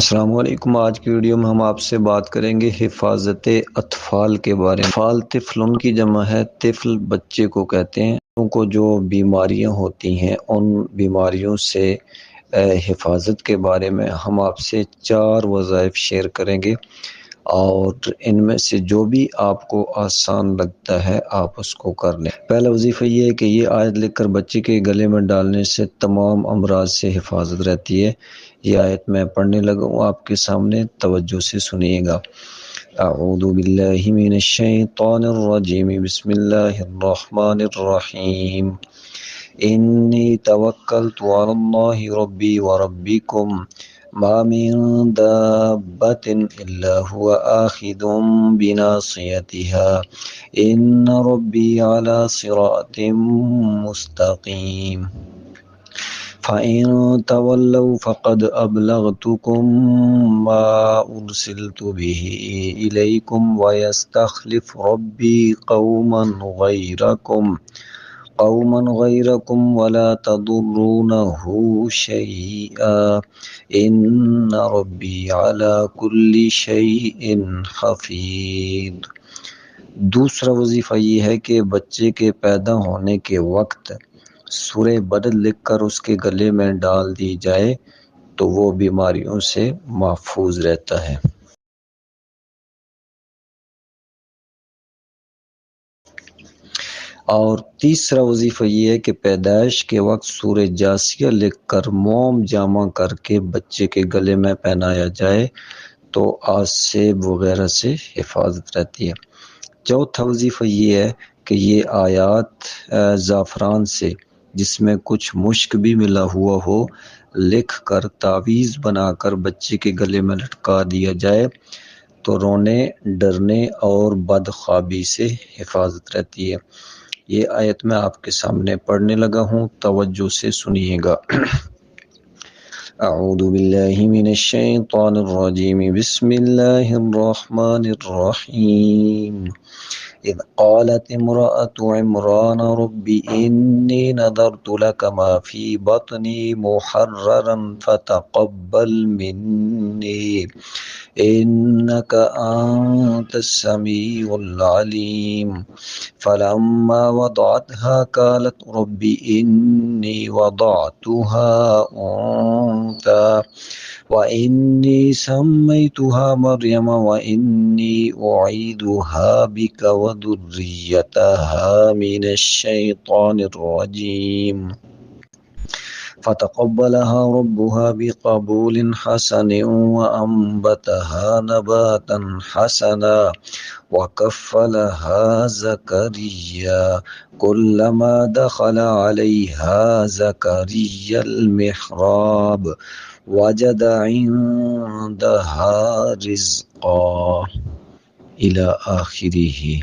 السلام علیکم۔ آج کی ویڈیو میں ہم آپ سے بات کریں گے حفاظت اطفال کے بارے میں۔ اطفال طفل کی جمع ہے، طفل بچے کو کہتے ہیں۔ ان کو جو بیماریاں ہوتی ہیں ان بیماریوں سے حفاظت کے بارے میں ہم آپ سے 4 وظائف شیئر کریں گے، اور ان میں سے جو بھی آپ کو آسان لگتا ہے آپ اس کو کر لیں۔ پہلا وظیفہ یہ ہے کہ یہ آیت لکھ کر بچے کے گلے میں ڈالنے سے تمام امراض سے حفاظت رہتی ہے۔ یہ آیت میں پڑھنے لگا ہوں، آپ کے سامنے توجہ سے سنیے گا۔ اعوذ باللہ من الشیطان الرجیم، بسم اللہ الرحمن الرحیم۔ انی توکلت علی اللہ ربی وربکم ما من دابۃ الا هو آخذ بناصیتها ان ربی علی صراط مستقیم۔ فَإِن تَوَلَّوْا فَقَدْ أَبْلَغْتُكُم مَّا أُرْسِلْتُ بِهِ إِلَيْكُمْ وَيَسْتَخْلِفُ رَبِّي قَوْمًا غَيْرَكُمْ وَلَا تَضُرُّونَهُ شَيْئًا إِنَّ رَبِّي عَلَى كُلِّ شَيْءٍ حَفِيظٌ۔ دوسرا وظیفہ یہ ہے کہ بچے کے پیدا ہونے کے وقت سورہ بدر لکھ کر اس کے گلے میں ڈال دی جائے تو وہ بیماریوں سے محفوظ رہتا ہے۔ اور تیسرا وظیفہ یہ ہے کہ پیدائش کے وقت سورہ جاسیہ لکھ کر موم جامع کر کے بچے کے گلے میں پہنایا جائے تو آسیب وغیرہ سے حفاظت رہتی ہے۔ چوتھا وظیفہ یہ ہے کہ یہ آیات زعفران سے، جس میں کچھ مشک بھی ملا ہوا ہو، لکھ کر تعویذ بنا کر بچے کے گلے میں لٹکا دیا جائے تو رونے، ڈرنے اور بدخوابی سے حفاظت رہتی ہے۔ یہ آیت میں آپ کے سامنے پڑھنے لگا ہوں، توجہ سے سنیے گا۔ اعوذ باللہ من الشیطان الرجیم، بسم اللہ الرحمن الرحیم۔ اذ قالت امرأة عمران رب انی نذرت لك ما في بطنی محررا فتقبل منی انك انت السمیع العلیم۔ فلما وضعتها قالت رب انی وضعتها انثى وإني سميتها مريم وإني أعيذها بك وذريتها من الشيطان الرجيم فتقبلها ربها بقبول حسن وأنبتها نباتا حسنا وكفلها زكريا كلما دخل عليها زكريا المحراب وجد عندها رزقا إلى آخره۔